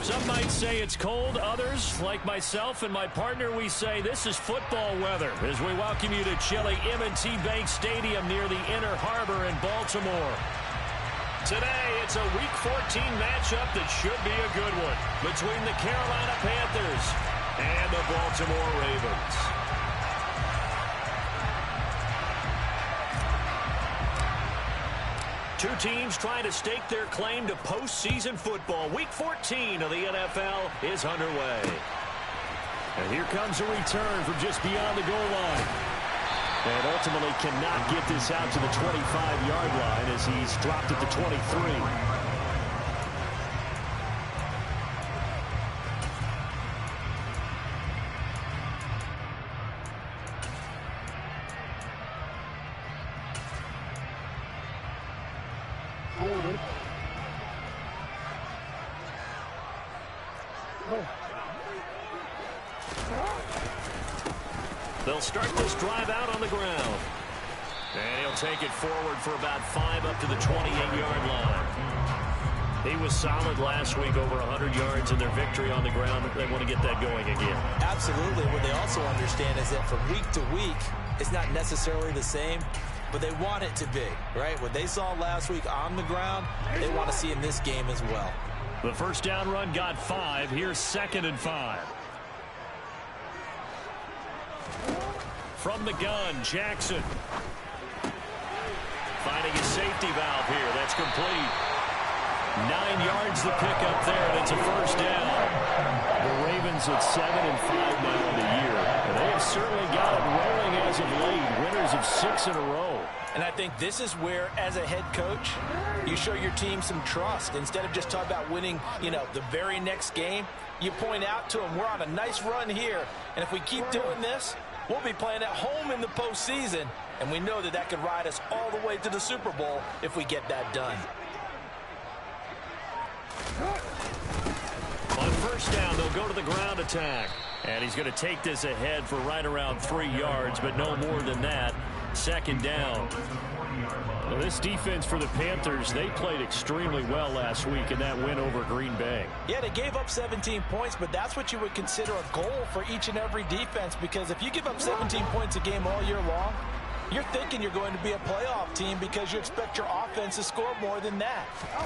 Some might say it's cold. Others, like myself and my partner, we say this is football weather as we welcome you to chilly M&T Bank Stadium near the Inner Harbor in Baltimore. Today, it's a Week 14 matchup that should be a good one between the Carolina Panthers and the Baltimore Ravens. Two teams trying to stake their claim to postseason football. Week 14 of the NFL is underway. And here comes a return from just beyond the goal line. And ultimately cannot get this out to the 25-yard line as he's dropped at the 23. They'll start this drive out on the ground. And he'll take it forward for about 5 up to the 28-yard line. He was solid last week, over 100 yards in their victory on the ground. They want to get that going again. Absolutely. What they also understand is that from week to week, it's not necessarily the same, but they want it to be, right? What they saw last week on the ground, they want to see in this game as well. The first down run got 5. Here's 2nd and 5. From the gun, Jackson. Finding his safety valve here. That's complete. 9 yards the pickup there. That's a first down. The Ravens at 7-5 now in the year. And they have certainly got it rolling as of late. Winners of 6 in a row. And I think this is where, as a head coach, you show your team some trust. Instead of just talking about winning, the very next game, you point out to them, we're on a nice run here. And if we keep doing this, we'll be playing at home in the postseason, and we know that that could ride us all the way to the Super Bowl if we get that done. On first down, they'll go to the ground attack. And he's going to take this ahead for right around 3 yards, but no more than that. 2nd down. Well, this defense for the Panthers, they played extremely well last week in that win over Green Bay. Yeah, they gave up 17 points, but that's what you would consider a goal for each and every defense, because if you give up 17 points a game all year long, you're thinking you're going to be a playoff team because you expect your offense to score more than that.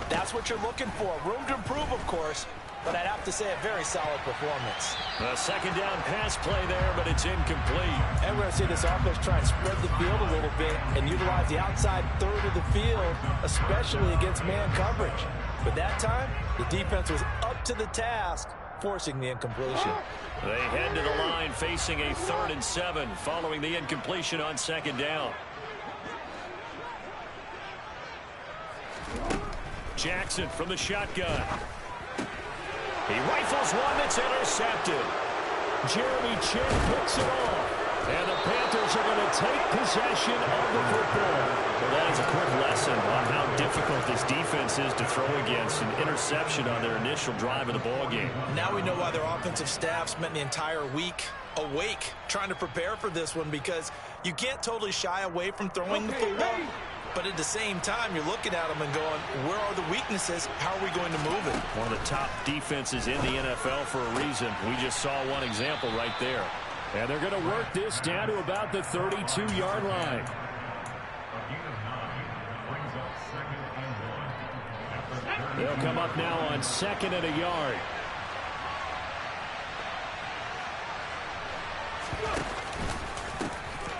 That's what you're looking for. Room to improve, of course, but I'd have to say a very solid performance. A 2nd down pass play there, but it's incomplete. And we're going to see this offense try and spread the field a little bit and utilize the outside third of the field, especially against man coverage. But that time, the defense was up to the task, forcing the incompletion. They head to the line facing a 3rd and 7 following the incompletion on 2nd down. Jackson from the shotgun. He rifles one that's intercepted. Jeremy Chin picks it off. And the Panthers are going to take possession of the football. Well, that is a quick lesson on how difficult this defense is to throw against. An interception on their initial drive of the ballgame. Now we know why their offensive staff spent the entire week awake trying to prepare for this one, because you can't totally shy away from throwing the football. But at the same time, you're looking at them and going, where are the weaknesses? How are we going to move it? One of the top defenses in the NFL for a reason. We just saw one example right there. And they're going to work this down to about the 32-yard line. They'll come up now on 2nd and a yard.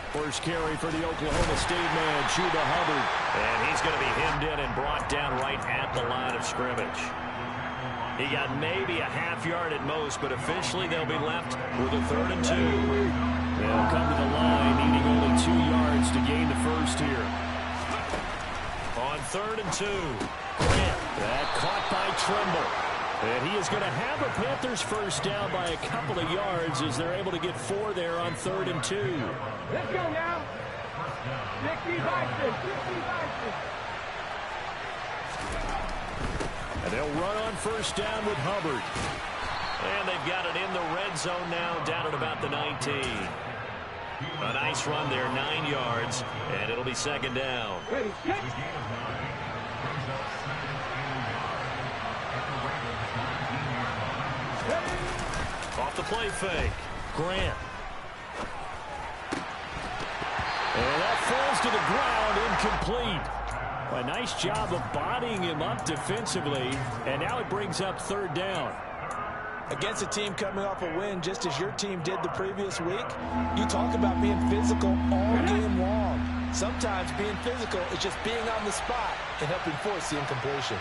First carry for the Oklahoma State man, Chuba Hubbard. And he's going to be hemmed in and brought down right at the line of scrimmage. He got maybe a half yard at most, but officially they'll be left with a 3rd and 2. They'll come to the line, needing only 2 yards to gain the first here. On 3rd and 2. That caught by Trimble. And he is going to have a Panthers first down by a couple of yards as they're able to get 4 there on 3rd and 2. Let's go now. 60 Bison. 60 Bison. And they'll run on first down with Hubbard. And they've got it in the red zone now, down at about the 19. A nice run there, 9 yards, and it'll be 2nd down. Ready, set. Off the play fake. Grant. And that falls to the ground, incomplete. A nice job of bodying him up defensively, and now it brings up third down. Against a team coming off a win just as your team did the previous week, you talk about being physical all game long. Sometimes being physical is just being on the spot and helping force the incompletion.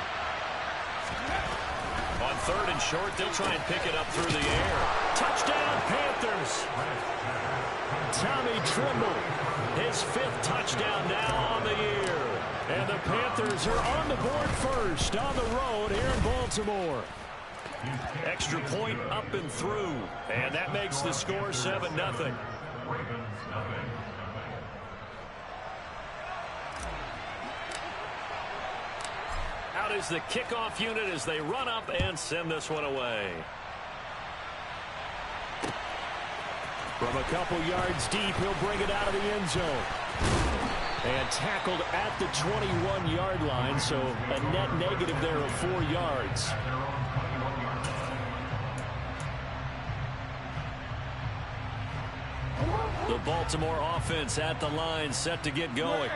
On third and short, they'll try and pick it up through the air. Touchdown, Panthers! Tommy Trimble, his 5th touchdown now on the year. And the Panthers are on the board first on the road here in Baltimore. Extra point up and through. And that makes the score 7-0. Out is the kickoff unit as they run up and send this one away. From a couple yards deep, he'll bring it out of the end zone. And tackled at the 21-yard line, so a net negative there of 4 yards. The Baltimore offense at the line, set to get going.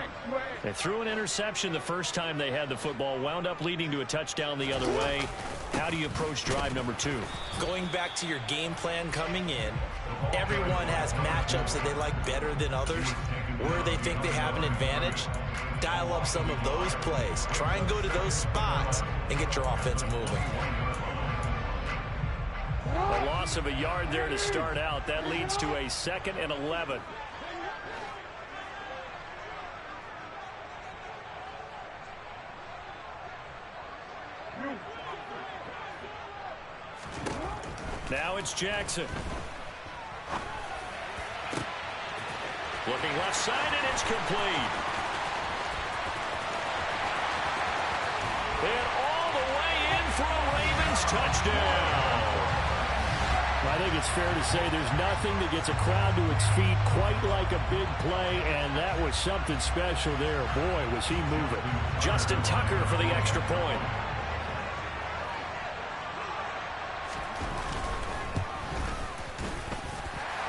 They threw an interception the first time they had the football, wound up leading to a touchdown the other way. How do you approach drive number 2? Going back to your game plan coming in, everyone has matchups that they like better than others. Where they think they have an advantage, dial up some of those plays. Try and go to those spots and get your offense moving. A loss of a yard there to start out. That leads to a 2nd and 11. Now it's Jackson. Looking left side, and it's complete. And all the way in for a Ravens touchdown. I think it's fair to say there's nothing that gets a crowd to its feet quite like a big play, and that was something special there. Boy, was he moving. Justin Tucker for the extra point.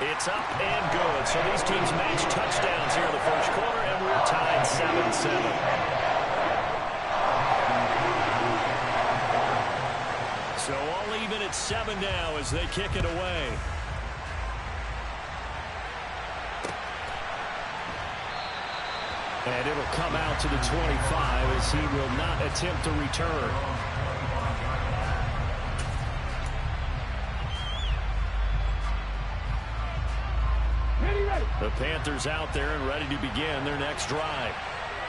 It's up and good. So these teams match touchdowns here in the first quarter, and we're tied 7-7. So all even at 7 now as they kick it away. And it'll come out to the 25 as he will not attempt to return. The Panthers out there and ready to begin their next drive.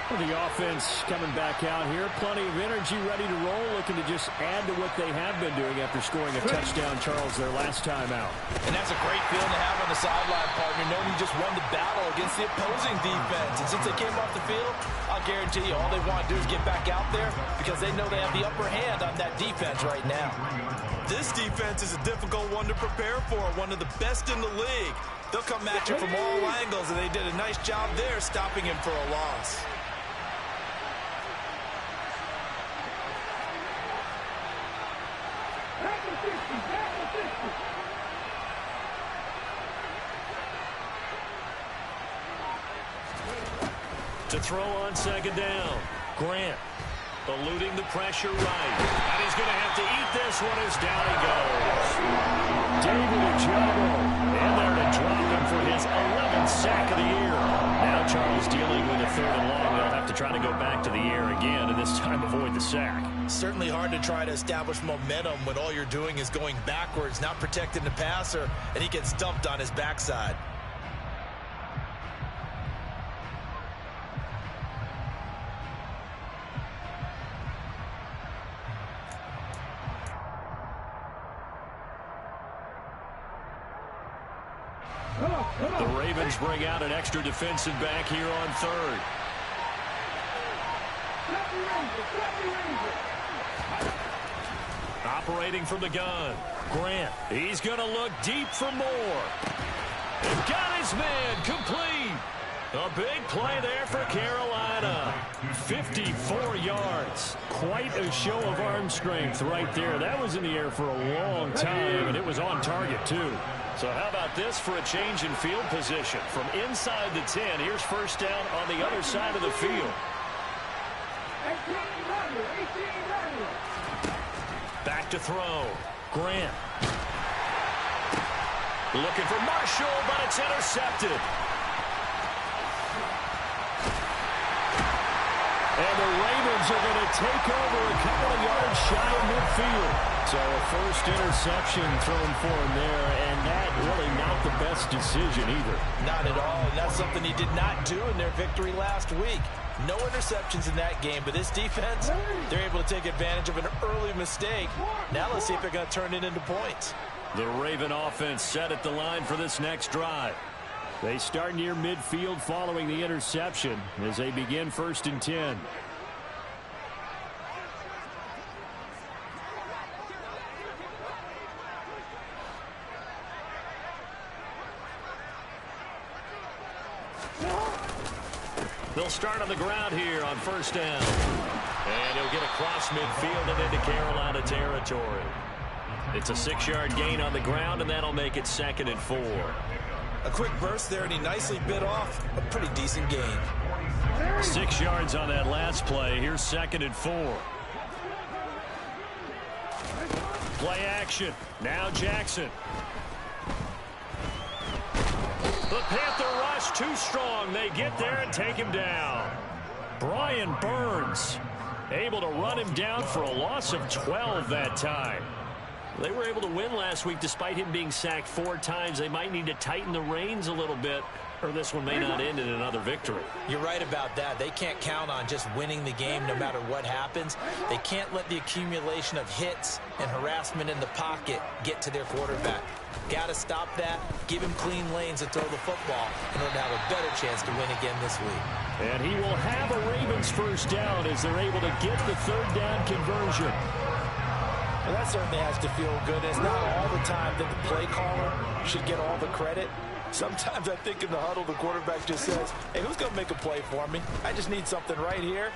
The offense coming back out here. Plenty of energy, ready to roll, looking to just add to what they have been doing after scoring a touchdown, Charles, their last time out. And that's a great feeling to have on the sideline, partner, knowing you just won the battle against the opposing defense. And since they came off the field, I'll guarantee you all they want to do is get back out there because they know they have the upper hand on that defense right now. This defense is a difficult one to prepare for, one of the best in the league. They'll come at you from all angles, and they did a nice job there stopping him for a loss. To throw on second down. Grant eluding the pressure right. And he's going to have to eat this one as down he goes. David Ojabo in there to drop him for his 11th sack of the year. Now Charles dealing with a 3rd and long. They'll have to try to go back to the air again and this time avoid the sack. Certainly hard to try to establish momentum when all you're doing is going backwards, not protecting the passer, and he gets dumped on his backside. The Ravens bring out an extra defensive back here on 3rd. Operating from the gun. Grant. He's going to look deep for more. And got his man complete. A big play there for Carolina. 54 yards. Quite a show of arm strength right there. That was in the air for a long time, and it was on target, too. So how about this for a change in field position? From inside the 10, here's first down on the other side of the field. Back to throw. Grant. Looking for Marshall, but it's intercepted. And the Ravens are going to take over a couple of yards shy of midfield. So a first interception thrown for him there, and that really not the best decision either. Not at all, and that's something he did not do in their victory last week. No interceptions in that game, but this defense, they're able to take advantage of an early mistake. Now let's see if they're going to turn it into points. The Raven offense set at the line for this next drive. They start near midfield following the interception as they begin 1st and 10. They'll start on the ground here on first down. And he'll get across midfield and into Carolina territory. It's a 6-yard gain on the ground, and that'll make it 2nd and 4. A quick burst there, and he nicely bit off a pretty decent gain. 6 yards on that last play. Here's 2nd and 4. Play action. Now Jackson. The Panther rush too strong. They get there and take him down. Brian Burns able to run him down for a loss of 12 that time. They were able to win last week despite him being sacked 4 times. They might need to tighten the reins a little bit, or this one may not end in another victory. You're right about that. They can't count on just winning the game no matter what happens. They can't let the accumulation of hits and harassment in the pocket get to their quarterback. Got to stop that, give him clean lanes to throw the football in order to have a better chance to win again this week. And he will have a Ravens first down as they're able to get the 3rd down conversion. Well, that certainly has to feel good. It's not all the time that the play caller should get all the credit. Sometimes I think in the huddle, the quarterback just says, hey, who's going to make a play for me? I just need something right here.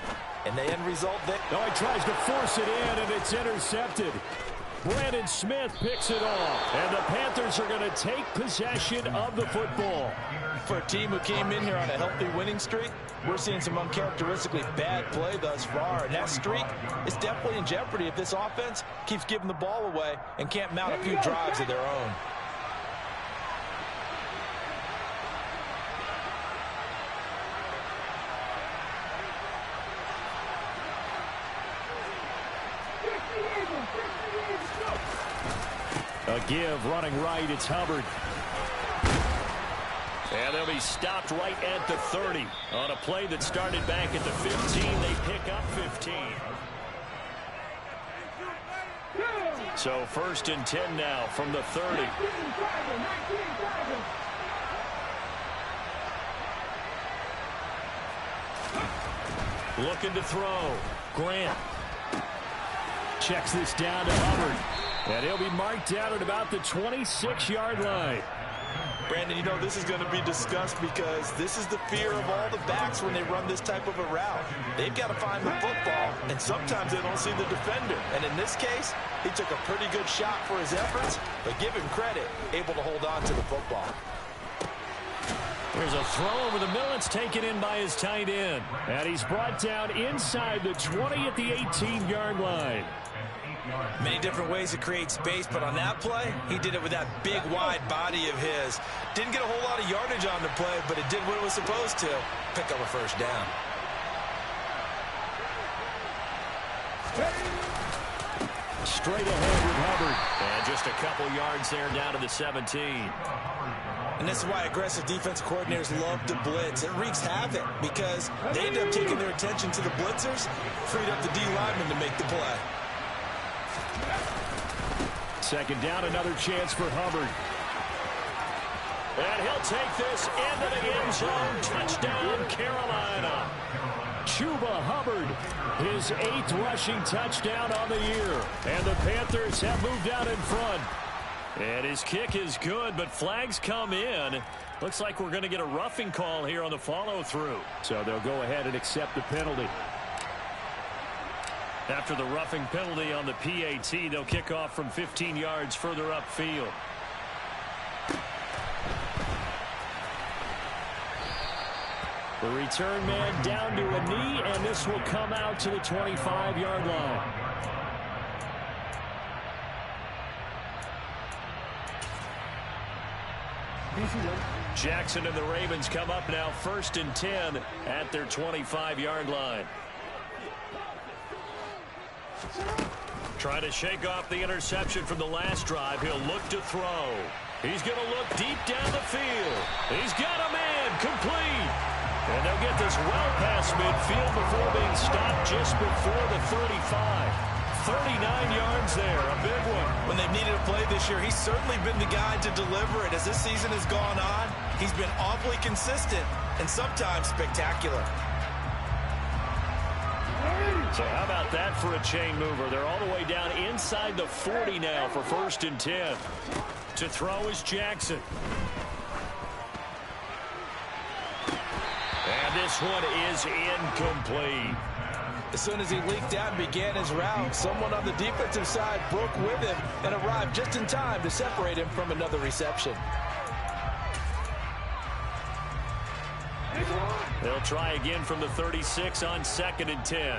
And the end result, no, he tries to force it in, and it's intercepted. Brandon Smith picks it off, and the Panthers are going to take possession of the football. For a team who came in here on a healthy winning streak, we're seeing some uncharacteristically bad play thus far, and that streak is definitely in jeopardy if this offense keeps giving the ball away and can't mount a few drives of their own. A give running right, it's Hubbard. And they'll be stopped right at the 30 on a play that started back at the 15. They pick up 15. So 1st and 10 now from the 30. Looking to throw. Grant checks this down to Hubbard. And he'll be marked down at about the 26-yard line. Brandon, you know, this is going to be discussed because this is the fear of all the backs when they run this type of a route. They've got to find the football, and sometimes they don't see the defender. And in this case, he took a pretty good shot for his efforts, but give him credit, able to hold on to the football. There's a throw over the middle. It's taken in by his tight end. And he's brought down inside the 20 at the 18-yard line. Many different ways to create space, but on that play, he did it with that big, wide body of his. Didn't get a whole lot of yardage on the play, but it did what it was supposed to. Pick up a first down. Straight ahead with Hubbard. And just a couple yards there down to the 17. And this is why aggressive defensive coordinators love to blitz. It wreaks havoc because they end up taking their attention to the blitzers, freed up the D lineman to make the play. 2nd down, another chance for Hubbard. And he'll take this into the end zone. Touchdown, Carolina. Chuba Hubbard, his 8th rushing touchdown on the year. And the Panthers have moved out in front. And his kick is good, but flags come in. Looks like we're going to get a roughing call here on the follow-through. So they'll go ahead and accept the penalty. After the roughing penalty on the PAT, they'll kick off from 15 yards further upfield. The return man down to a knee, and this will come out to the 25-yard line. Jackson and the Ravens come up now 1st and 10 at their 25-yard line. Trying to shake off the interception from the last drive. He'll look to throw. He's going to look deep down the field. He's got a man complete. And they'll get this well past midfield before being stopped just before the 35. 39 yards there, a big one. When they've needed a play this year, he's certainly been the guy to deliver it. As this season has gone on, he's been awfully consistent and sometimes spectacular. So how about that for a chain mover? They're all the way down inside the 40 now for 1st and 10. To throw is Jackson. And this one is incomplete. As soon as he leaked out and began his route, someone on the defensive side broke with him and arrived just in time to separate him from another reception. They'll try again from the 36 on 2nd and 10.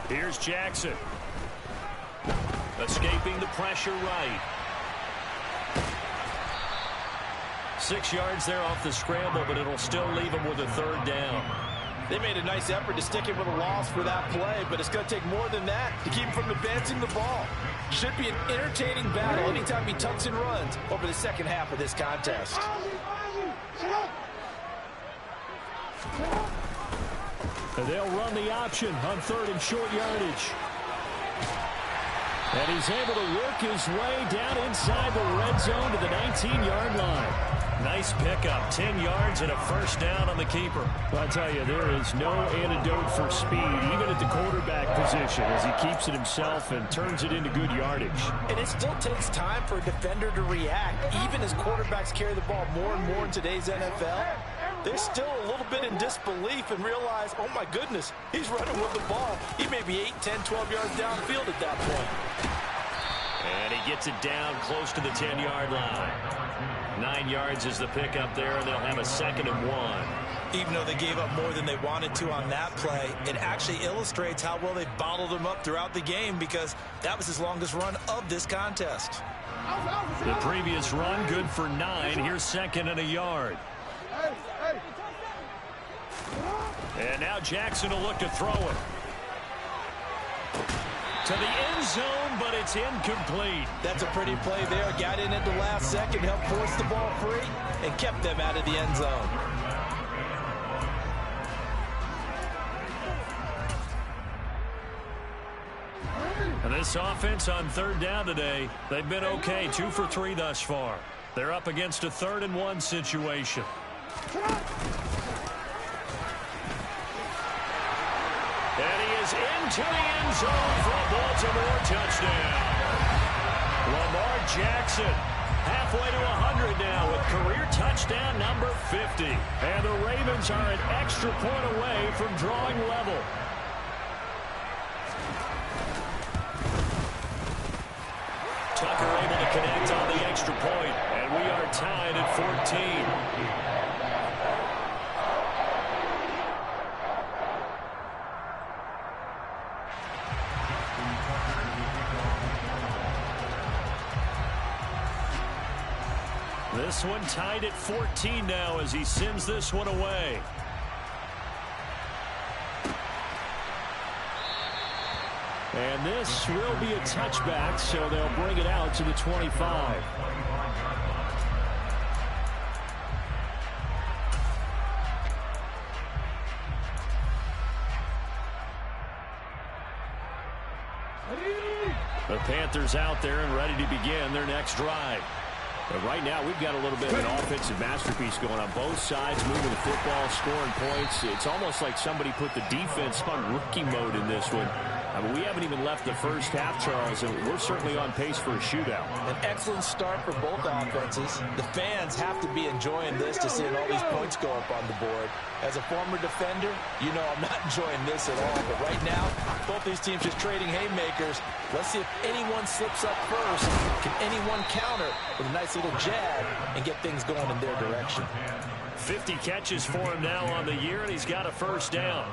Here's Jackson. Escaping the pressure right. 6 yards there off the scramble, but it'll still leave him with a 3rd down. They made a nice effort to stick him with a loss for that play, but it's going to take more than that to keep him from advancing the ball. Should be an entertaining battle anytime he tucks and runs over the second half of this contest. And they'll run the option on 3rd and short yardage. And he's able to work his way down inside the red zone to the 19-yard line. Nice pickup, 10 yards and a 1st down on the keeper. Well, I tell you, there is no antidote for speed, even at the quarterback position, as he keeps it himself and turns it into good yardage. And it still takes time for a defender to react, even as quarterbacks carry the ball more and more in today's NFL. They're still a little bit in disbelief and realize, oh my goodness, he's running with the ball. He may be 8, 10, 12 yards downfield at that point. And he gets it down close to the 10-yard line. 9 yards is the pickup there, and they'll have a 2nd and 1. Even though they gave up more than they wanted to on that play, it actually illustrates how well they bottled him up throughout the game, because that was his longest run of this contest. The previous run good for 9. Here's 2nd and a yard. And now Jackson will look to throw it. To the end zone, but it's incomplete. That's a pretty play there. Got in at the last second, helped force the ball free, and kept them out of the end zone. And this offense on 3rd down today, they've been okay. 2 for 3 thus far. They're up against a 3rd and 1 situation. And he is into the end zone for a Baltimore touchdown. Lamar Jackson halfway to 100 now with career touchdown number 50. And the Ravens are an extra point away from drawing level. Tucker able to connect on the extra point, and we are tied at 14. This one tied at 14 now as he sends this one away. And this will be a touchback, so they'll bring it out to the 25. The Panthers out there and ready to begin their next drive. But right now, we've got a little bit of an offensive masterpiece going on both sides, moving the football, scoring points. It's almost like somebody put the defense on rookie mode in this one. I mean, we haven't even left the first half, Charles, and we're certainly on pace for a shootout. An excellent start for both offenses. The fans have to be enjoying this to seeing all these points go up on the board. As a former defender, you know I'm not enjoying this at all. But right now, both these teams just trading haymakers. Let's see if anyone slips up first. Can anyone counter with a nice little jab and get things going in their direction? 50 catches for him now on the year, and he's got a first down.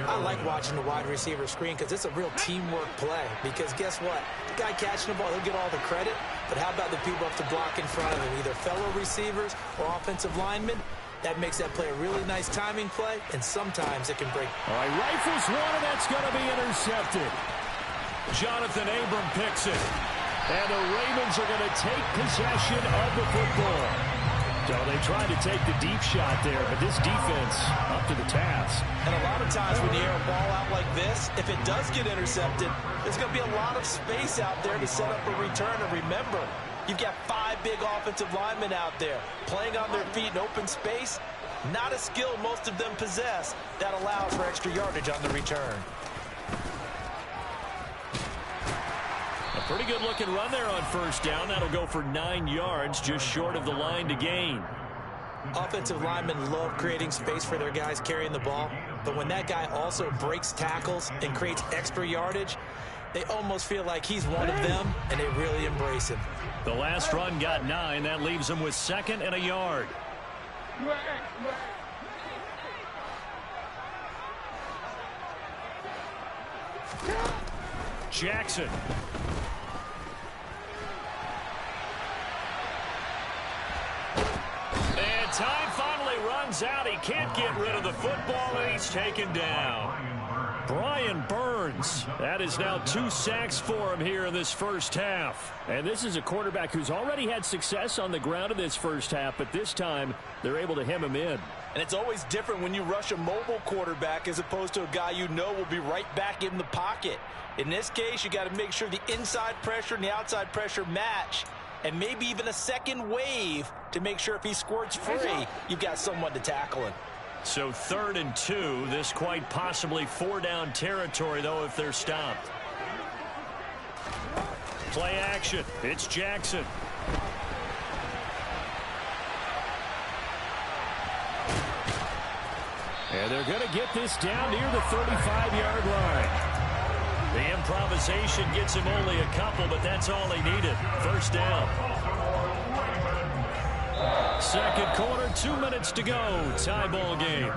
I like watching the wide receiver screen because it's a real teamwork play. Because guess what? The guy catching the ball, he'll get all the credit. But how about the people up to block in front of him, either fellow receivers or offensive linemen? That makes that play a really nice timing play, and sometimes it can break. All right, rifles one, and that's going to be intercepted. Jonathan Abram picks it. And the Ravens are going to take possession of the football. So they tried to take the deep shot there, but this defense up to the task. And a lot of times when you air a ball out like this, if it does get intercepted, there's going to be a lot of space out there to set up a return. And remember, you've got 5 big offensive linemen out there playing on their feet in open space. Not a skill most of them possess. That allows for extra yardage on the return. A pretty good looking run there on first down. That'll go for 9 yards, just short of the line to gain. Offensive linemen love creating space for their guys carrying the ball. But when that guy also breaks tackles and creates extra yardage, they almost feel like he's one of them, and they really embrace him. The last run got 9. That leaves him with 2nd and a yard. Jackson. And time finally runs out. He can't get rid of the football, and he's taken down. Brian Burns. That is now 2 sacks for him here in this first half. And this is a quarterback who's already had success on the ground in this first half, but this time they're able to hem him in. And it's always different when you rush a mobile quarterback as opposed to a guy you know will be right back in the pocket. In this case, you got to make sure the inside pressure and the outside pressure match, and maybe even a second wave to make sure if he squirts free, you've got someone to tackle him. So 3rd and 2. This quite possibly 4-down territory, though, if they're stopped. Play action. It's Jackson. And they're going to get this down near the 35-yard line. The improvisation gets him only a couple, but that's all he needed. First down. Second quarter, 2 minutes to go. Tie ball game.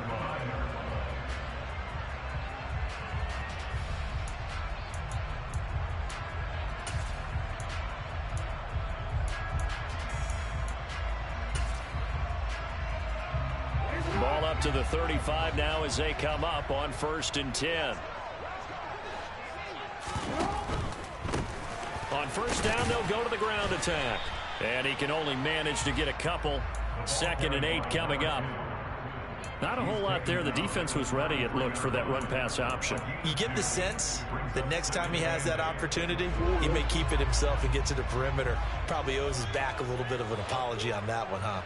Ball up to the 35 now as they come up on 1st and 10. On first down, they'll go to the ground attack. And he can only manage to get a couple. 2nd and 8 coming up. Not a whole lot there. The defense was ready, it looked, for that run-pass option. You get the sense that next time he has that opportunity, he may keep it himself and get to the perimeter. Probably owes his back a little bit of an apology on that one, huh?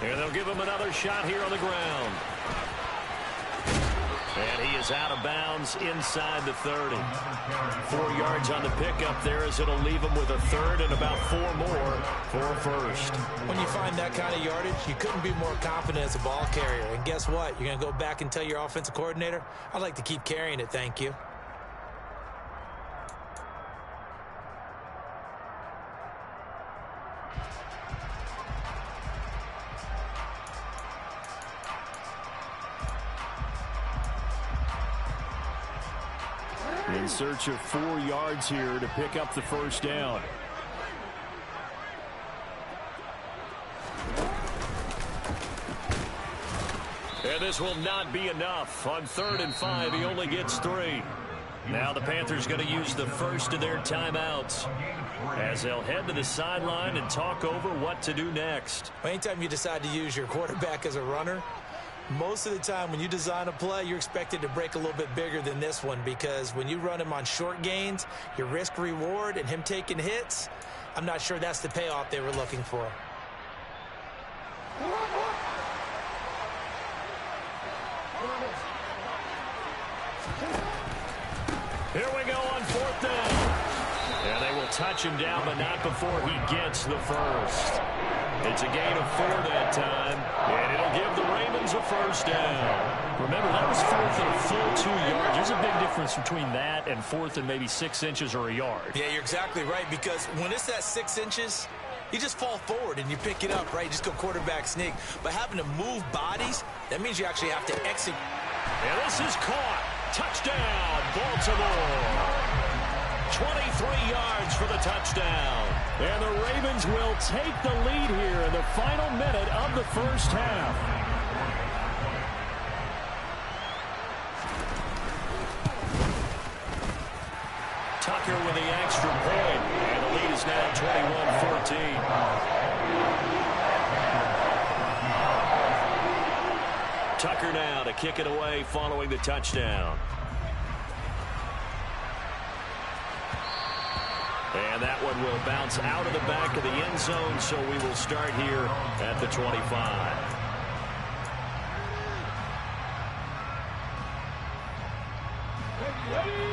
And they'll give him another shot here on the ground. And he is out of bounds inside the 30. 4 yards on the pickup there as it'll leave him with a 3rd and about 4 more for a first. When you find that kind of yardage, you couldn't be more confident as a ball carrier. And guess what? You're going to go back and tell your offensive coordinator, I'd like to keep carrying it, thank you. In search of 4 yards here to pick up the first down. And this will not be enough. On 3rd and 5, he only gets 3. Now the Panthers going to use the first of their timeouts as they'll head to the sideline and talk over what to do next. Anytime you decide to use your quarterback as a runner, most of the time when you design a play, you're expected to break a little bit bigger than this one, because when you run him on short gains, your risk reward and him taking hits, I'm not sure that's the payoff they were looking for. Here we go on 4th down. And they will touch him down, but not before he gets the first. It's a gain of 4 that time, and it'll give the Ravens a first down. Remember, that was 4th and a full 2 yards. There's a big difference between that and 4th and maybe 6 inches or a yard. Yeah, you're exactly right, because when it's that 6 inches, you just fall forward and you pick it up, right? You just go quarterback sneak. But having to move bodies, that means you actually have to exit. And this is caught. Touchdown, Baltimore. 23 yards for the touchdown. And the Ravens will take the lead here in the final minute of the first half. Tucker with the extra point. And the lead is now 21-14. Tucker now to kick it away following the touchdown. And that one will bounce out of the back of the end zone, so we will start here at the 25.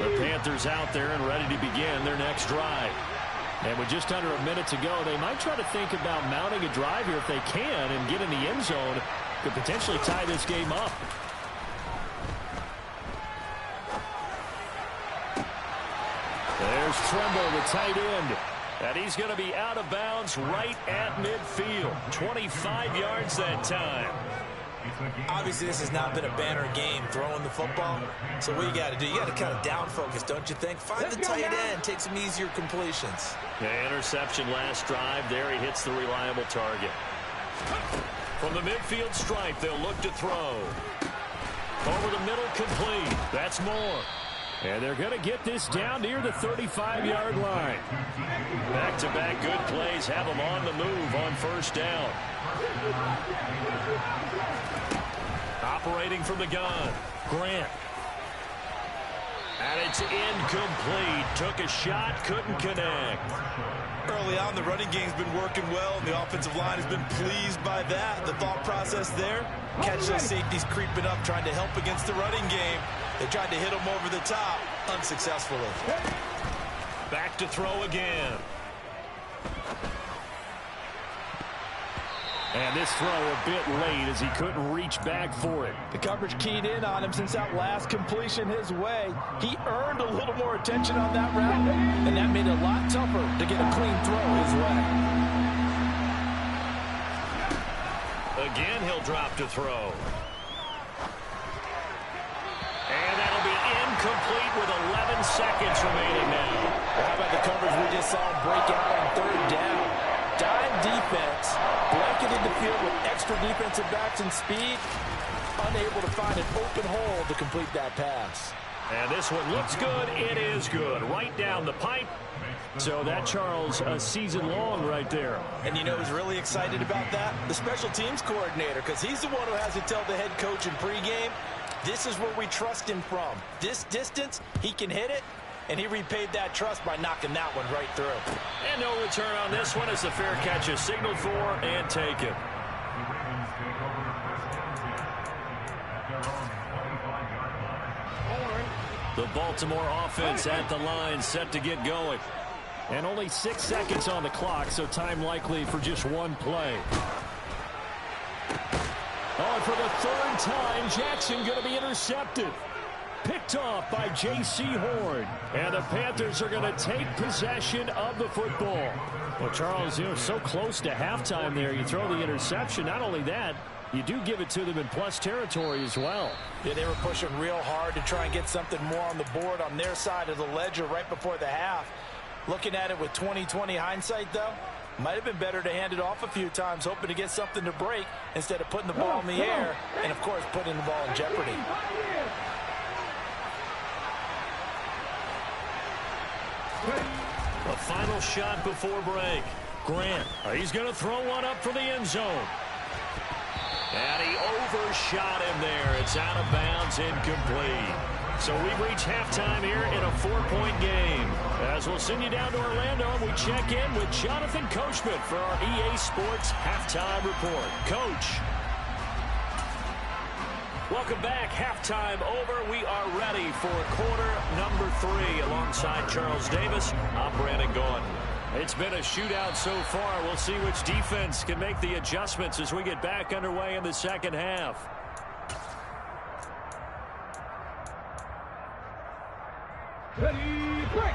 The Panthers out there and ready to begin their next drive. And with just under a minute to go, they might try to think about mounting a drive here if they can and get in the end zone. Could potentially tie this game up. There's Tremble, the tight end. And he's going to be out of bounds right at midfield. 25 yards that time. Obviously, this has not been a banner game throwing the football. So what you got to do, you got to kind of down focus, don't you think? Find the tight end, take some easier completions. The interception last drive. There he hits the reliable target. From the midfield stripe, they'll look to throw. Over the middle, complete. That's Moore. And they're going to get this down near the 35-yard line. Back-to-back good plays have them on the move on first down. Operating from the gun, Grant. And it's incomplete. Took a shot, couldn't connect. Early on, the running game's been working well, and the offensive line has been pleased by that. The thought process there, catch those safeties creeping up, trying to help against the running game. They tried to hit him over the top, unsuccessfully. Back to throw again. And this throw a bit late as he couldn't reach back for it. The coverage keyed in on him since that last completion his way. He earned a little more attention on that route, and that made it a lot tougher to get a clean throw his way. Again, he'll drop to throw. And that'll be incomplete with 11 seconds remaining now. How about the coverage we just saw break out on third down? Dime defense, blanketed the field with extra defensive backs and speed, unable to find an open hole to complete that pass. And this one looks good. It is good. Right down the pipe. So that, Charles, a season long right there. And you know who's really excited about that? The special teams coordinator, because he's the one who has to tell the head coach in pregame, this is where we trust him from. This distance, he can hit it, and he repaid that trust by knocking that one right through. And no return on this one as the fair catch is signaled for and taken. The Baltimore offense at the line, set to get going. And only 6 seconds on the clock, so time likely for just one play. Oh, for the third time, Jackson going to be intercepted. Picked off by J.C. Horn. And the Panthers are going to take possession of the football. Well, Charles, you know, so close to halftime there. You throw the interception. Not only that, you do give it to them in plus territory as well. Yeah, they were pushing real hard to try and get something more on the board on their side of the ledger right before the half. Looking at it with 20/20 hindsight, though, might have been better to hand it off a few times, hoping to get something to break instead of putting the ball in the air and, of course, putting the ball in jeopardy. A final shot before break. Grant, he's going to throw one up for the end zone. And he overshot him there. It's out of bounds, incomplete. So we've reached halftime here in a 4-point game. As we'll send you down to Orlando, and we check in with Jonathan Coachman for our EA Sports Halftime Report. Coach. Welcome back. Halftime over. We are ready for quarter number 3 alongside Charles Davis. I'm Brandon Gordon. It's been a shootout so far. We'll see which defense can make the adjustments as we get back underway in the second half. Ready, break.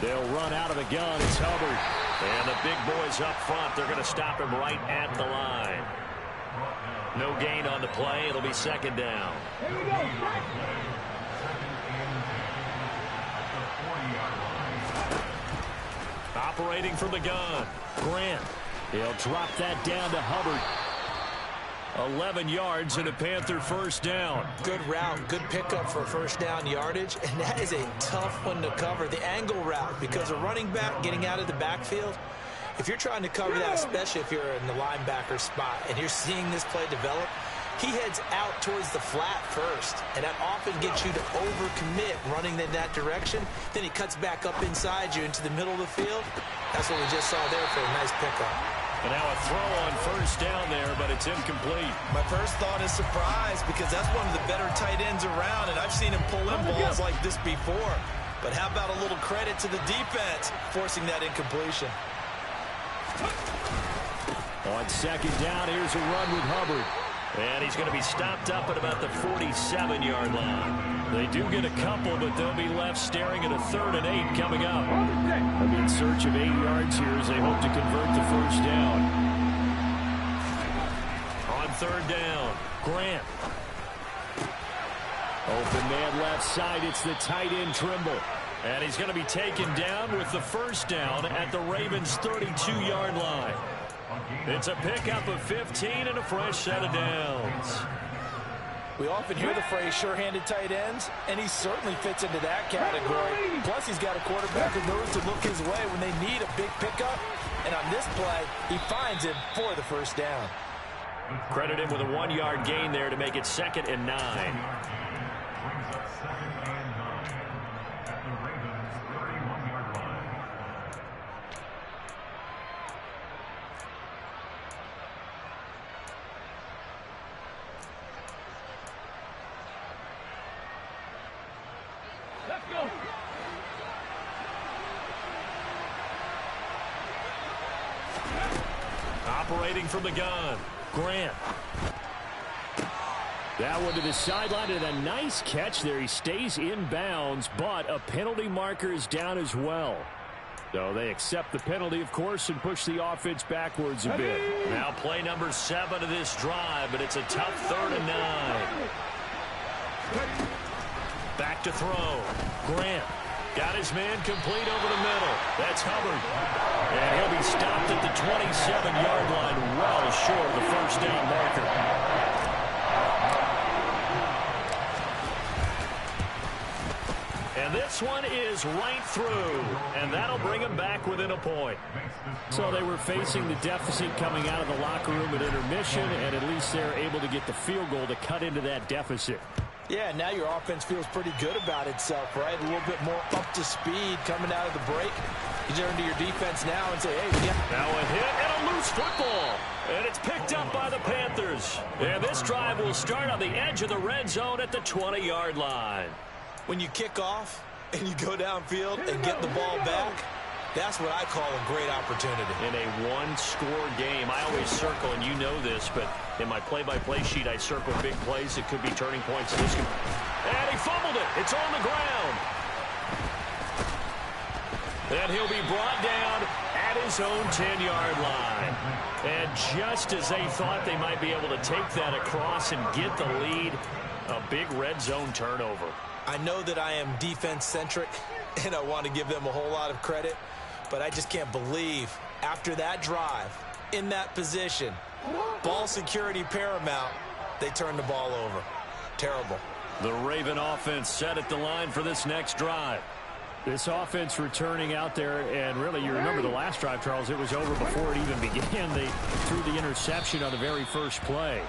They'll run out of the gun. It's Hubbard. And the big boys up front, they're going to stop him right at the line. No gain on the play. It'll be second down. Here we go. Operating from the gun, Grant. He'll drop that down to Hubbard. 11 yards and a Panther first down. Good route, good pickup for first down yardage, and that is a tough one to cover, the angle route, because a running back getting out of the backfield, if you're trying to cover that, especially if you're in the linebacker spot, and you're seeing this play develop, he heads out towards the flat first, and that often gets you to overcommit running in that direction. Then he cuts back up inside you into the middle of the field. That's what we just saw there for a nice pickup. And now a throw on first down there, but it's incomplete. My first thought is surprise, because that's one of the better tight ends around, and I've seen him pull in balls like this before. But how about a little credit to the defense forcing that incompletion? On second down, here's a run with Hubbard. And he's going to be stopped up at about the 47-yard line. They do get a couple, but they'll be left staring at a 3rd and 8 coming up. They'll be in search of 8 yards here as they hope to convert the first down. On 3rd down, Grant. Open man left side, it's the tight end Trimble. And he's going to be taken down with the first down at the Ravens' 32-yard line. It's a pickup of 15 and a fresh set of downs. We often hear the phrase sure-handed tight ends, and he certainly fits into that category. Plus, he's got a quarterback who knows to look his way when they need a big pickup. And on this play, he finds him for the first down. Credit him with a 1-yard gain there to make it 2nd and 9. Let's go. Operating from the gun, Grant. That one to the sideline, and a nice catch there. He stays in bounds, but a penalty marker is down as well. So they accept the penalty, of course, and push the offense backwards a bit. Now play number 7 of this drive, but it's a tough 3rd and 9. Back to throw. Grant got his man complete over the middle. That's Hubbard. And he'll be stopped at the 27-yard line, well short of the first down marker. And this one is right through, and that'll bring them back within a point. So they were facing the deficit coming out of the locker room at intermission, and at least they're able to get the field goal to cut into that deficit. Yeah, now your offense feels pretty good about itself, right? A little bit more up to speed coming out of the break. You turn to your defense now and say, hey, yeah. Now a hit and a loose football. And it's picked up by the Panthers. And this drive will start on the edge of the red zone at the 20-yard line. When you kick off and you go downfield and get the ball back, that's what I call a great opportunity. In a one-score game, I always circle, and you know this, but in my play-by-play sheet, I circle big plays that could be turning points. And he fumbled it. It's on the ground. And he'll be brought down at his own 10-yard line. And just as they thought they might be able to take that across and get the lead, a big red zone turnover. I know that I am defense-centric, and I want to give them a whole lot of credit, but I just can't believe after that drive, in that position, ball security paramount, they turned the ball over. Terrible. The Raven offense set at the line for this next drive. This offense returning out there, and really, you remember the last drive, Charles, it was over before it even began. They threw the interception on the very first play.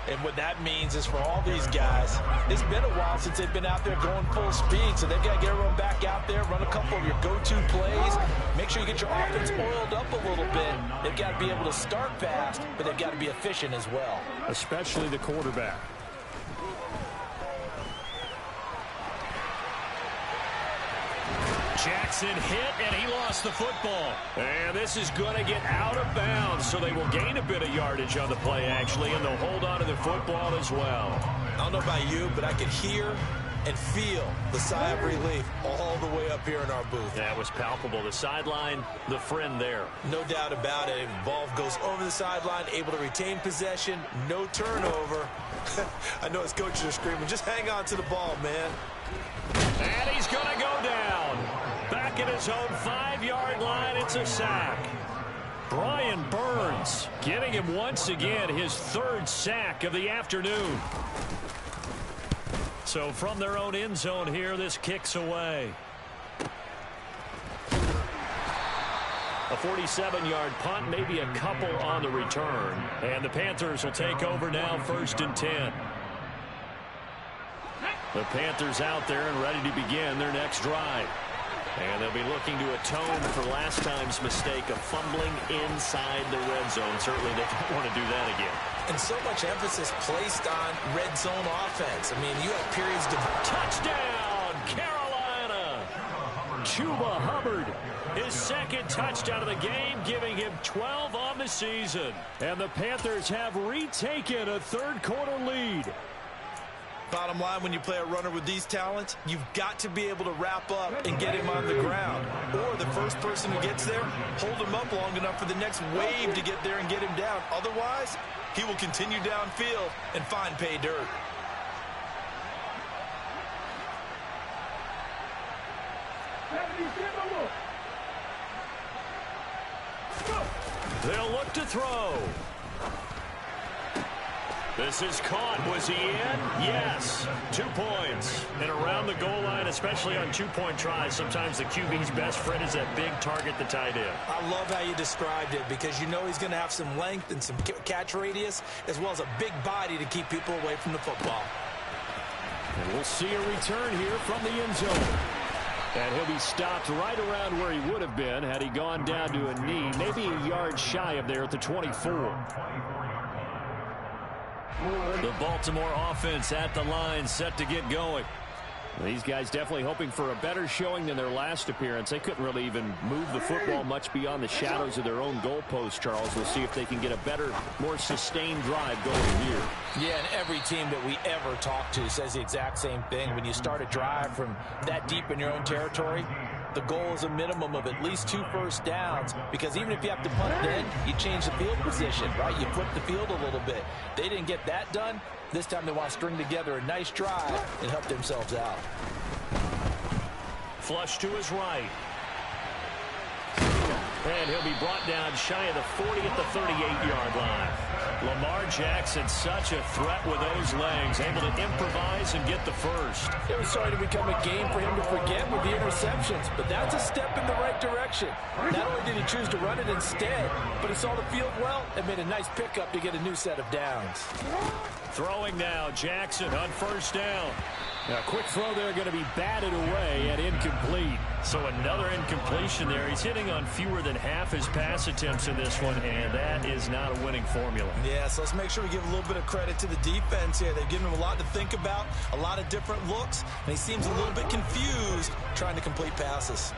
And what that means is for all these guys, it's been a while since they've been out there going full speed, so they've got to get everyone back out there, run a couple of your go-to plays, make sure you get your offense oiled up a little bit. They've got to be able to start fast, but they've got to be efficient as well. Especially the quarterback. Jackson hit, and he lost the football. And this is going to get out of bounds, so they will gain a bit of yardage on the play, actually, and they'll hold on to the football as well. I don't know about you, but I could hear and feel the sigh of relief all the way up here in our booth. That was palpable. The sideline, the friend there. No doubt about it. Ball goes over the sideline, able to retain possession, no turnover. I know his coaches are screaming, just hang on to the ball, man. And he's going to go down. Back at his own 5-yard line, it's a sack. Brian Burns getting him once again his 3rd sack of the afternoon. So from their own end zone here, this kicks away. A 47-yard punt, maybe a couple on the return. And the Panthers will take over now, 1st and 10. The Panthers out there and ready to begin their next drive. And they'll be looking to atone for last time's mistake of fumbling inside the red zone. Certainly they don't want to do that again. And so much emphasis placed on red zone offense. I mean, you have periods to... Touchdown, Carolina! Chuba Hubbard, his 2nd touchdown of the game, giving him 12 on the season. And the Panthers have retaken a 3rd quarter lead. Bottom line, when you play a runner with these talents, you've got to be able to wrap up and get him on the ground. Or the first person who gets there, hold him up long enough for the next wave to get there and get him down. Otherwise, he will continue downfield and find pay dirt. They'll look to throw. This is caught. Was he in? Yes. 2 points. And around the goal line, especially on 2-point tries, sometimes the QB's best friend is that big target, the tight end. I love how you described it because you know he's going to have some length and some catch radius as well as a big body to keep people away from the football. And we'll see a return here from the end zone. And he'll be stopped right around where he would have been had he gone down to a knee, maybe a yard shy of there at the 24. The Baltimore offense at the line, set to get going. These guys definitely hoping for a better showing than their last appearance. They couldn't really even move the football much beyond the shadows of their own goalpost, Charles. We'll see if they can get a better, more sustained drive going here. Yeah, and every team that we ever talk to says the exact same thing. When you start a drive from that deep in your own territory, the goal is a minimum of at least 2 first downs, because even if you have to punt then, you change the field position, right? You flip the field a little bit. They didn't get that done. This time they want to string together a nice drive and help themselves out. Flush to his right. And he'll be brought down shy of the 40 at the 38-yard line. Lamar Jackson, such a threat with those legs, able to improvise and get the first. It was starting to become a game for him to forget with the interceptions, but that's a step in the right direction. Not only did he choose to run it instead, but he saw the field well and made a nice pickup to get a new set of downs. Throwing now, Jackson on 1st down. Now, quick throw there, going to be batted away and incomplete. So another incompletion there. He's hitting on fewer than half his pass attempts in this one, and that is not a winning formula. Yeah, so let's make sure we give a little bit of credit to the defense here. They've given him a lot to think about, a lot of different looks, and he seems a little bit confused trying to complete passes.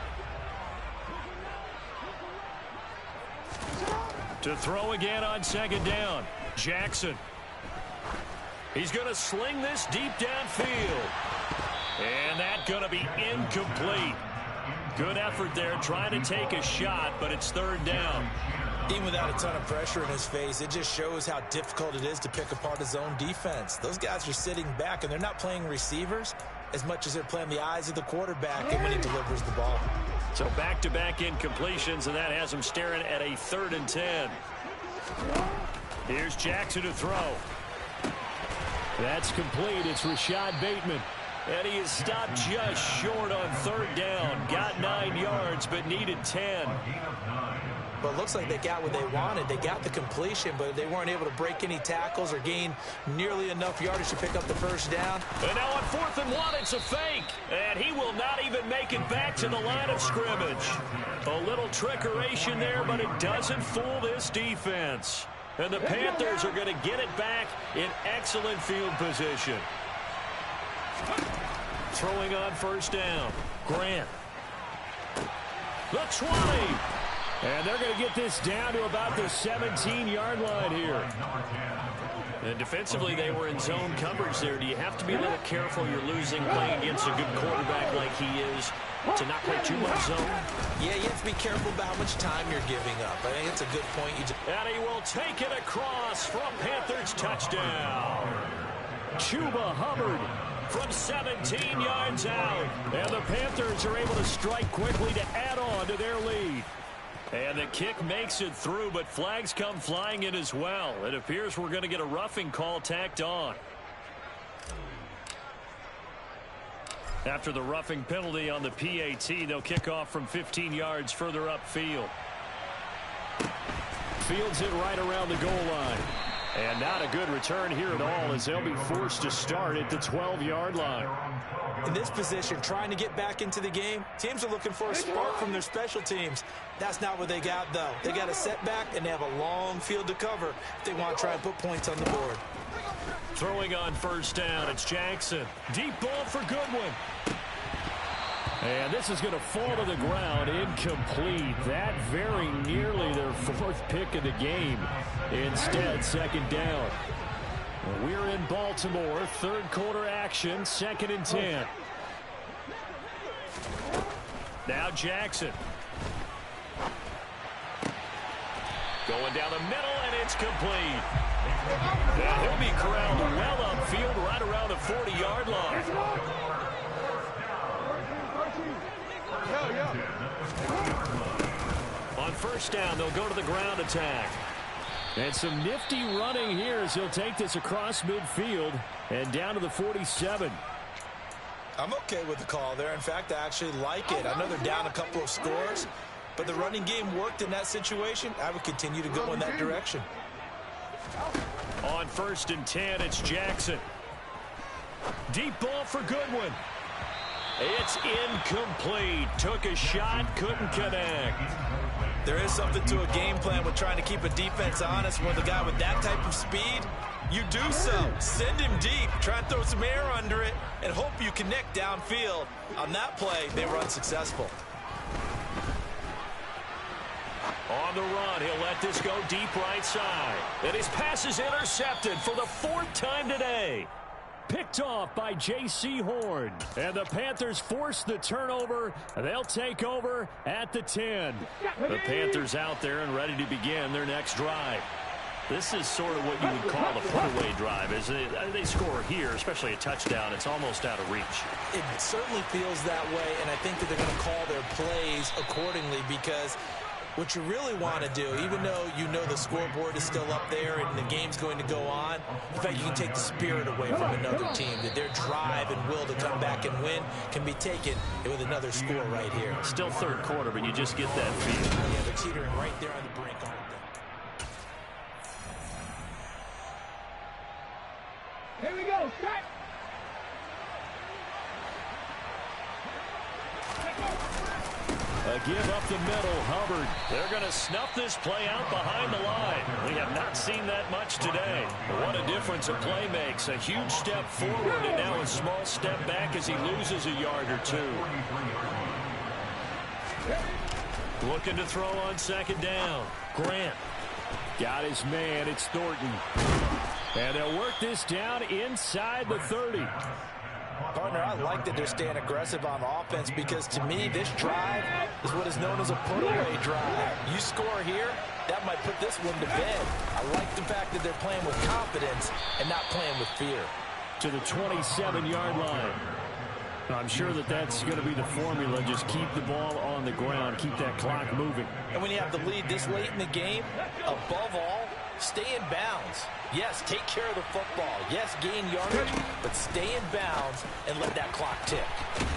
To throw again on 2nd down, Jackson. He's going to sling this deep downfield. And that's going to be incomplete. Good effort there, trying to take a shot, but it's 3rd down. Even without a ton of pressure in his face, it just shows how difficult it is to pick apart his own defense. Those guys are sitting back, and they're not playing receivers as much as they're playing the eyes of the quarterback and when he delivers the ball. So back-to-back incompletions, and that has him staring at a 3rd and 10. Here's Jackson to throw. That's complete. It's Rashad Bateman. And he is stopped just short on third down. Got 9 yards, but needed 10. But it looks like they got what they wanted. They got the completion, but they weren't able to break any tackles or gain nearly enough yardage to pick up the first down. And now on 4th and 1, it's a fake. And he will not even make it back to the line of scrimmage. A little trickeration there, but it doesn't fool this defense. And the Panthers are going to get it back in excellent field position. Throwing on first down. Grant. The 20. And they're going to get this down to about the 17-yard line here. And defensively, they were in zone coverage there. Do you have to be a little careful? You're losing playing against a good quarterback like he is to not play too much zone? Yeah, you have to be careful about how much time you're giving up. I think it's a good point. And he will take it across for a Panthers touchdown. Chuba Hubbard from 17 yards out. And the Panthers are able to strike quickly to add on to their lead. And the kick makes it through, but flags come flying in as well. It appears we're going to get a roughing call tacked on. After the roughing penalty on the PAT, they'll kick off from 15 yards further upfield. Fields it right around the goal line. And not a good return here at all as they'll be forced to start at the 12-yard line. In this position, trying to get back into the game, teams are looking for a spark from their special teams. That's not what they got, though. They got a setback, and they have a long field to cover if they want to try and put points on the board. Throwing on first down, it's Jackson. Deep ball for Goodwin. And this is going to fall to the ground, incomplete. That very nearly their 4th pick of the game. Instead, second down. We're in Baltimore, 3rd quarter action, 2nd and 10. Now Jackson. Going down the middle, and it's complete. Now he'll be corralled well upfield right around the 40-yard line. On first down, they'll go to the ground attack. And some nifty running here as he'll take this across midfield and down to the 47. I'm okay with the call there. In fact, I actually like it. I know they're down a couple of scores, but the running game worked in that situation. I would continue to go in that direction. On 1st and 10, it's Jackson. Deep ball for Goodwin. It's incomplete. Took a shot, couldn't connect. There is something to a game plan with trying to keep a defense honest with a guy with that type of speed. You do so. Send him deep. Try and throw some air under it and hope you connect downfield. On that play, they were unsuccessful. On the run, he'll let this go deep right side. And his pass is intercepted for the 4th time today. Picked off by J.C. Horn. And the Panthers force the turnover. They'll take over at the 10. The Panthers out there and ready to begin their next drive. This is sort of what you would call the put-away drive. As they score here, especially a touchdown, it's almost out of reach. It certainly feels that way, and I think that they're going to call their plays accordingly because what you really want to do, even though you know the scoreboard is still up there and the game's going to go on, in fact, you can take the spirit away from another team, that their drive and will to come back and win can be taken with another score right here. Still 3rd quarter, but you just get that feel. Yeah, they're teetering right there on the brink, aren't they? Here we go, cut! A give up the middle, Hubbard. They're going to snuff this play out behind the line. We have not seen that much today. What a difference a play makes. A huge step forward and now a small step back as he loses a yard or two. Looking to throw on 2nd down. Grant. Got his man. It's Thornton. And they'll work this down inside the 30. Partner, I like that they're staying aggressive on offense because, to me, this drive is what is known as a put-away drive. You score here, that might put this one to bed. I like the fact that they're playing with confidence and not playing with fear. To the 27-yard line. I'm sure that that's going to be the formula. Just keep the ball on the ground. Keep that clock moving. And when you have the lead this late in the game, above all, Stay in bounds. Yes, take care of the football. Yes, gain yardage, but stay in bounds and let that clock tick.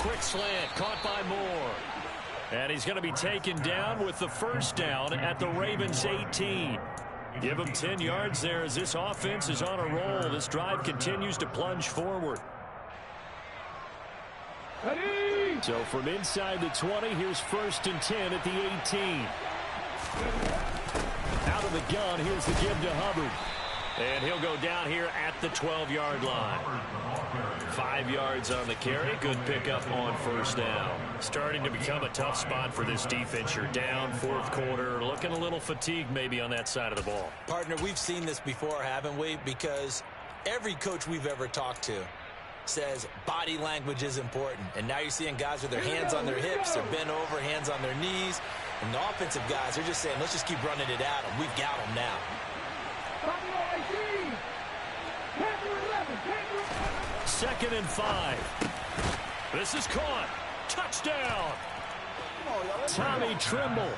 Quick slant, caught by Moore. And he's going to be taken down with the first down at the Ravens 18. Give him 10 yards there as this offense is on a roll. This drive continues to plunge forward. So from inside the 20, here's 1st and 10 at the 18. Out of the gun, here's the give to Hubbard. And he'll go down here at the 12-yard line. 5 yards on the carry. Good pickup on first down. Starting to become a tough spot for this defense. You're down, 4th quarter. Looking a little fatigued maybe on that side of the ball. Partner, we've seen this before, haven't we? Because every coach we've ever talked to says body language is important. And now you're seeing guys with their hands on their hips, they're bent over, hands on their knees. And the offensive guys, they're just saying, let's just keep running it at them. We've got them now. 2nd and 5. This is caught. Touchdown. Tommy Trimble,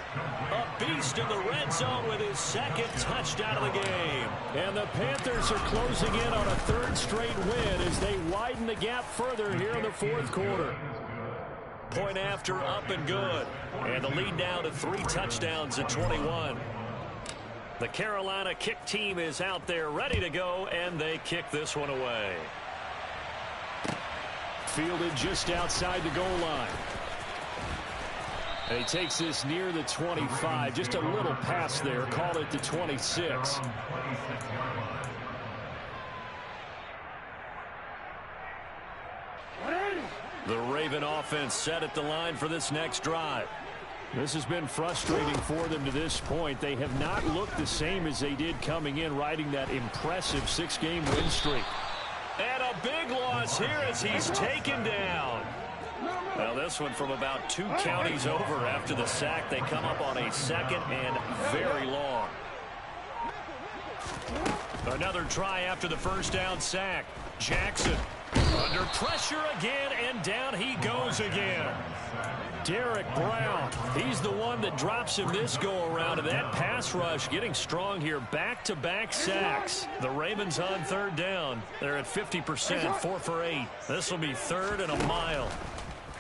a beast in the red zone with his 2nd touchdown of the game. And the Panthers are closing in on a 3rd straight win as they widen the gap further here in the 4th quarter. Point after, up and good. And the lead now to 3 touchdowns at 21. The Carolina kick team is out there ready to go, and they kick this one away. Fielded just outside the goal line. And he takes this near the 25. Just a little pass there. Call it the 26. The Raven offense set at the line for this next drive. This has been frustrating for them to this point. They have not looked the same as they did coming in, riding that impressive 6-game win streak. And a big loss here as he's taken down. Well, this one from about 2 counties over after the sack. They come up on a 2nd and very long. Another try after the first down sack. Jackson under pressure again, and down he goes again. Derek Brown, he's the one that drops him this go-around, and that pass rush getting strong here. Back-to-back sacks. The Ravens on 3rd down. They're at 50%, 4 for 8. This will be 3rd and a mile.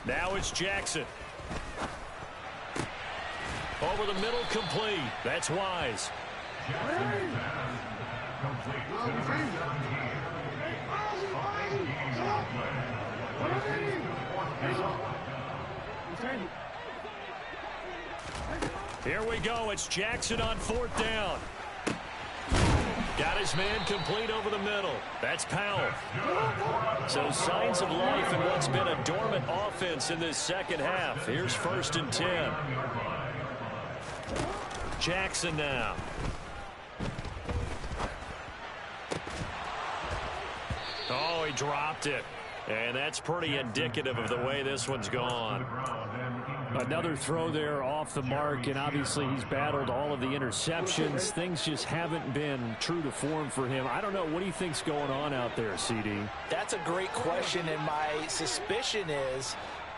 Now it's Jackson. Over the middle, complete. That's Wise. Here we go. It's Jackson on 4th down. Got his man complete over the middle. That's Powell. So signs of life in what's been a dormant offense in this 2nd half. Here's 1st and 10. Jackson now. Oh, he dropped it. And that's pretty indicative of the way this one's gone. Another throw there off the mark, and obviously he's battled all of the interceptions. Things just haven't been true to form for him. I don't know. What do you think's going on out there, CD? That's a great question, and my suspicion is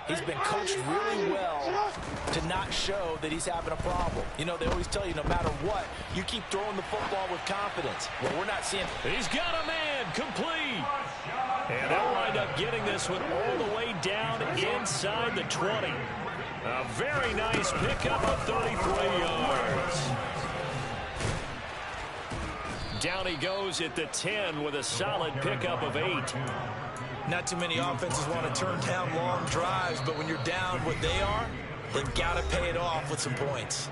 he's been coached really well to not show that he's having a problem. You know, they always tell you no matter what, you keep throwing the football with confidence. Well, we're not seeing. He's got a man complete. And they'll wind up getting this one all the way down inside the 20. A very nice pickup of 33 yards. Down he goes at the 10 with a solid pickup of 8. Not too many offenses want to turn down long drives, but when you're down what they are, they've got to pay it off with some points.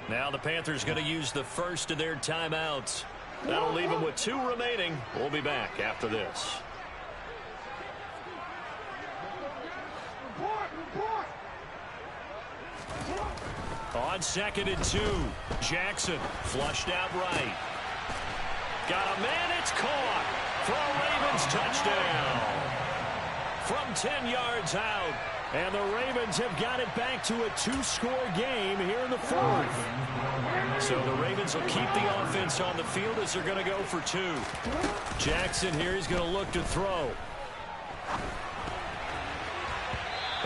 Now the Panthers going to use the first of their timeouts. That'll leave them with 2 remaining. We'll be back after this. On 2nd and 2, Jackson flushed out right. Got a man, it's caught for a Ravens touchdown. From 10 yards out, and the Ravens have got it back to a 2-score game here in the 4th. So the Ravens will keep the offense on the field as they're going to go for 2. Jackson here, he's going to look to throw.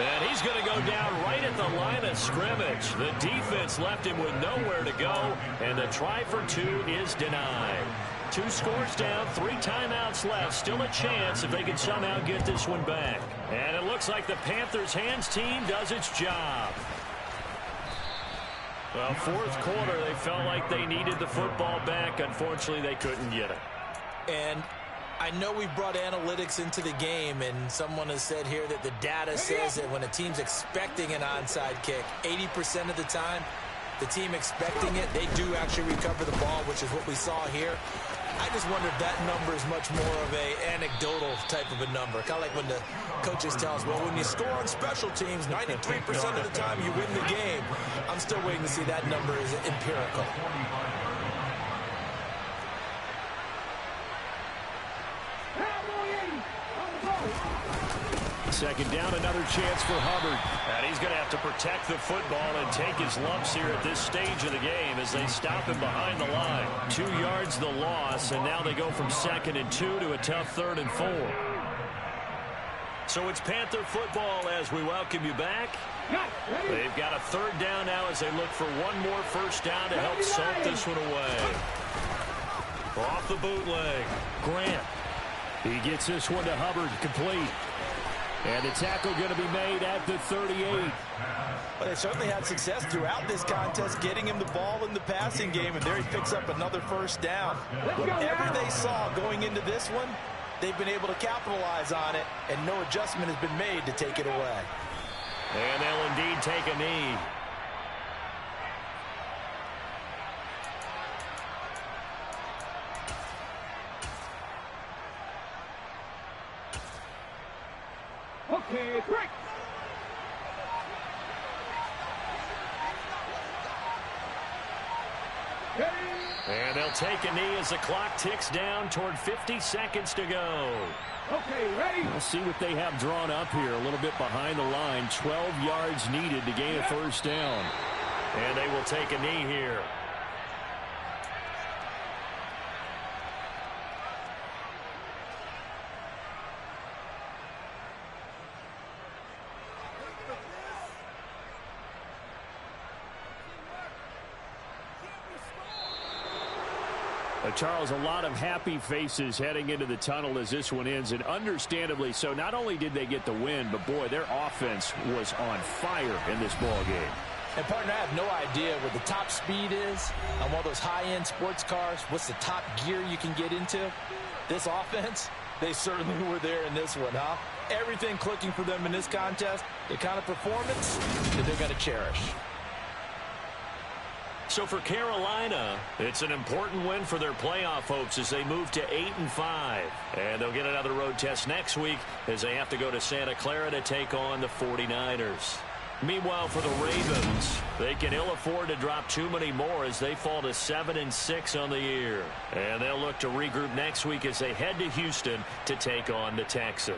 And he's going to go down right at the line of scrimmage. The defense left him with nowhere to go, and the try for two is denied. 2 scores down, 3 timeouts left. Still a chance if they can somehow get this one back. And it looks like the Panthers hands team does its job. Well, 4th quarter, they felt like they needed the football back. Unfortunately, they couldn't get it. And I know we brought analytics into the game, and someone has said here that the data says that when a team's expecting an onside kick, 80% of the time, the team expecting it, they do actually recover the ball, which is what we saw here. I just wonder if that number is much more of a anecdotal type of a number. Kind of like when the coaches tell us, well, when you score on special teams, 93% of the time you win the game. I'm still waiting to see that number is empirical. Second down, another chance for Hubbard. And he's going to have to protect the football and take his lumps here at this stage of the game as they stop him behind the line. 2 yards the loss, and now they go from 2nd and 2 to a tough 3rd and 4. So it's Panther football as we welcome you back. They've got a 3rd down now as they look for one more first down to help soak this one away. Off the bootleg, Grant. He gets this one to Hubbard, complete. And the tackle going to be made at the 38. Well, they certainly had success throughout this contest, getting him the ball in the passing game, and there he picks up another first down. Whatever they saw going into this one, they've been able to capitalize on it, and no adjustment has been made to take it away. And they'll indeed take a knee. Okay, break. And they'll take a knee as the clock ticks down toward 50 seconds to go. Okay, ready? We'll see what they have drawn up here. A little bit behind the line. 12 yards needed to gain a first down. And they will take a knee here. Charles, a lot of happy faces heading into the tunnel as this one ends, and understandably so. Not only did they get the win, but boy, their offense was on fire in this ball game. And partner, I have no idea what the top speed is on one of those high-end sports cars. What's the top gear you can get into? This offense, they certainly were there in this one, huh? Everything clicking for them in this contest, the kind of performance that they're going to cherish. So for Carolina, it's an important win for their playoff hopes as they move to 8-5. And they'll get another road test next week as they have to go to Santa Clara to take on the 49ers. Meanwhile, for the Ravens, they can ill afford to drop too many more as they fall to 7-6 on the year. And they'll look to regroup next week as they head to Houston to take on the Texans.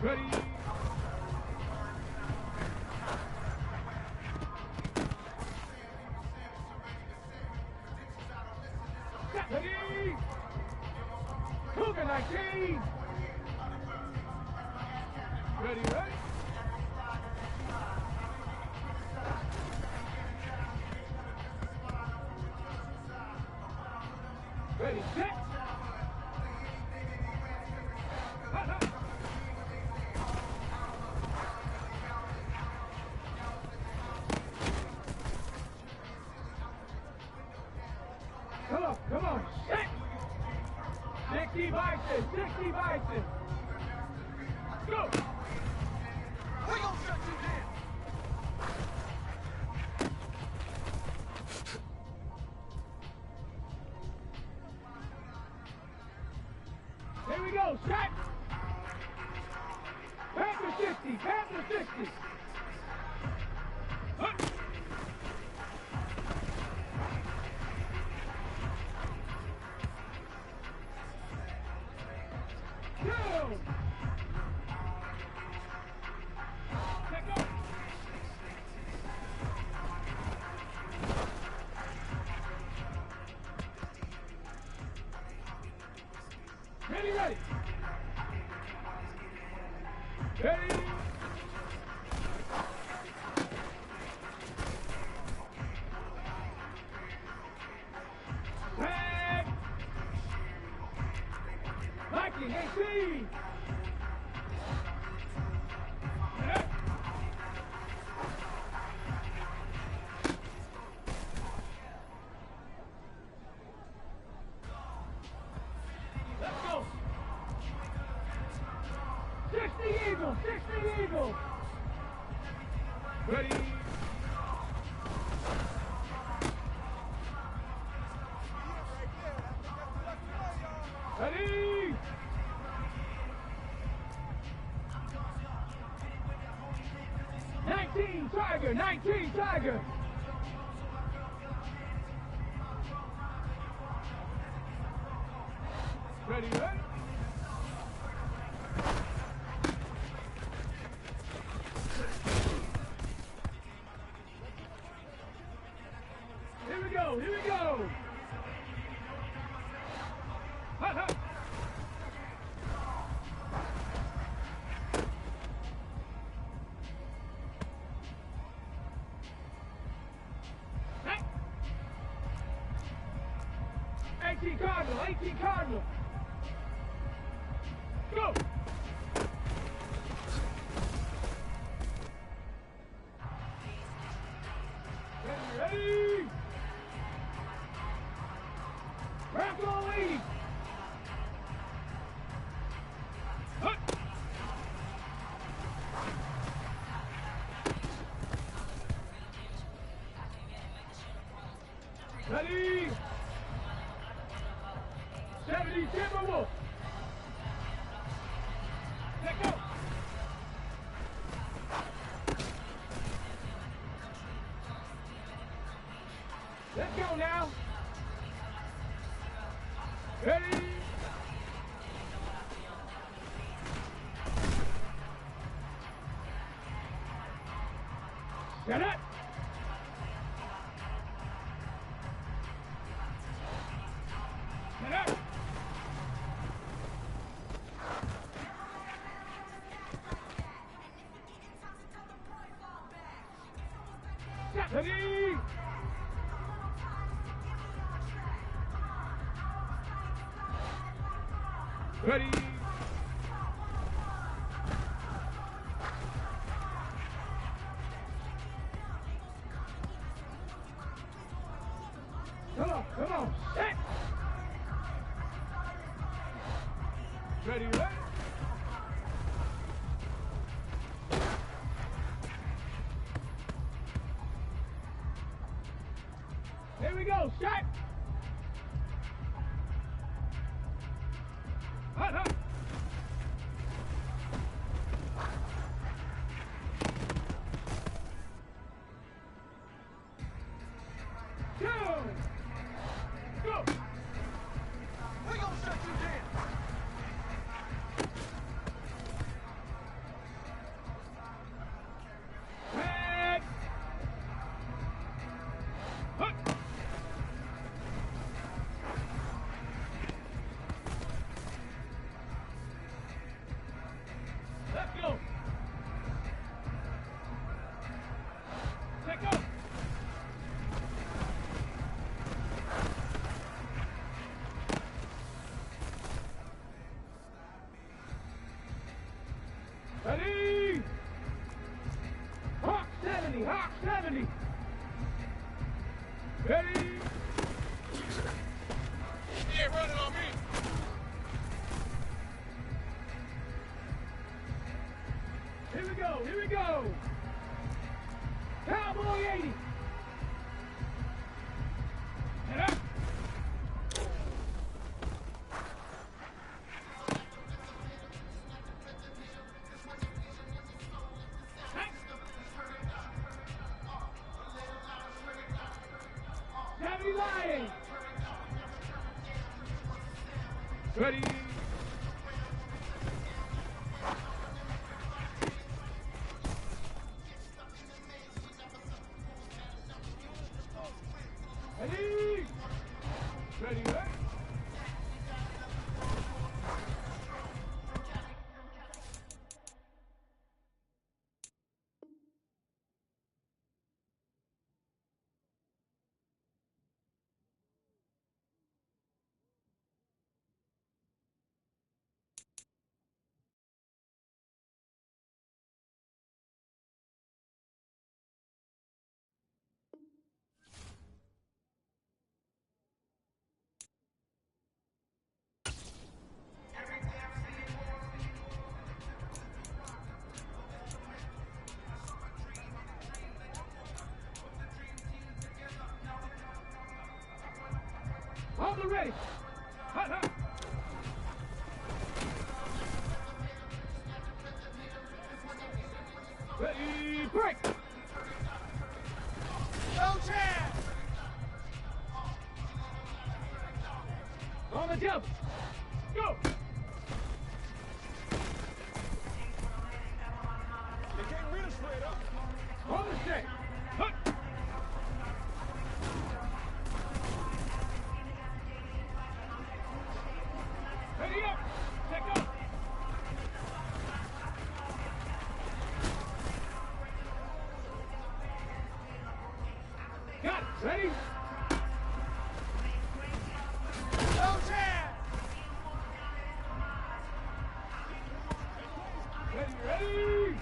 Ready. Ready. Cougar 19. Ready, ready. Ready, set. Come on, set. 60 Bison, 60 Bison. Go. We're gonna shut you down. Here we go, set. Panther 60, Panther 60. Ready, ready. Ready. Tag. Viking 18. Let's go. 60 Eagles, 60 Eagles. Ready. Ready. Tiger, 19 Tiger. Ready, ready. Here we go, here we go. Ha, ha. Hey. 18 Cardinal, 18 Cardinal. Go. Ready. Rambo lead. Ready. 70 Timberwolf. Let go. Let's go now. Ready. Set it. Set it. Ready. Ready. Come on, set. Ready, ready. Here we go, set. Hut, hut. Go. Go. We're gonna shut you down. to go. Cowboy 80. And up. Heavy lying. Ready. Ready. Ready, ready. Hold the ready. Hut, hut. Ready, break. No chance. On the jump. Go. They can't read us straight up. On the stay. Hut. Ready up. Check up. Got it. Ready? No chance. Ready, ready.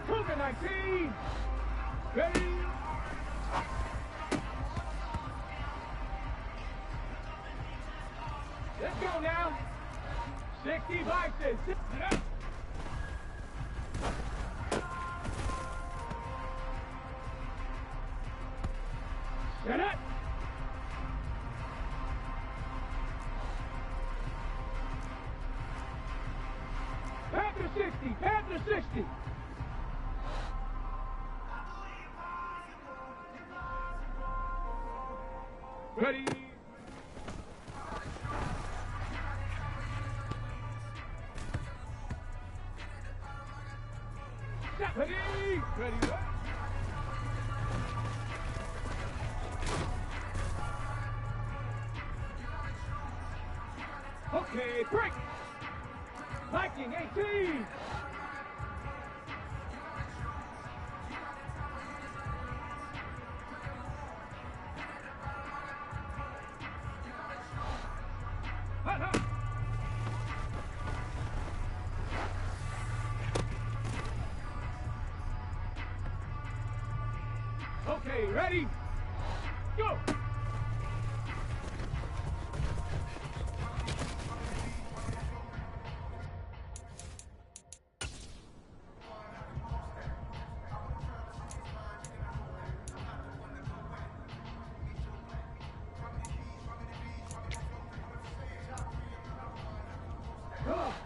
Cougar 19. Ready. Let's go now. 60 boxes. Set up. Panther 60. Panther 60. Ready. Ready. Ready. Ready. Okay, break. Viking 18. Hut, hut. Okay, ready? Go!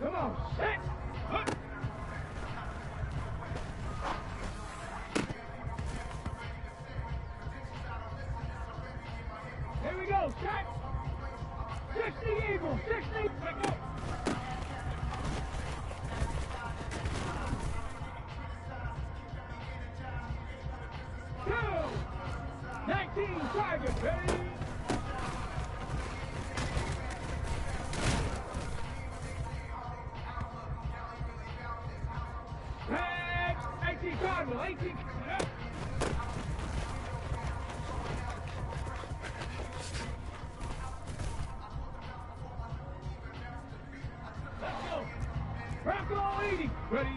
Come on, set! Hut. Here we go, set! 60 Eagle, 60! Let go! Two! 19 Tiger, ready? Tag! 18 Cardinal, 18... Let's go! Bronco 80, ready?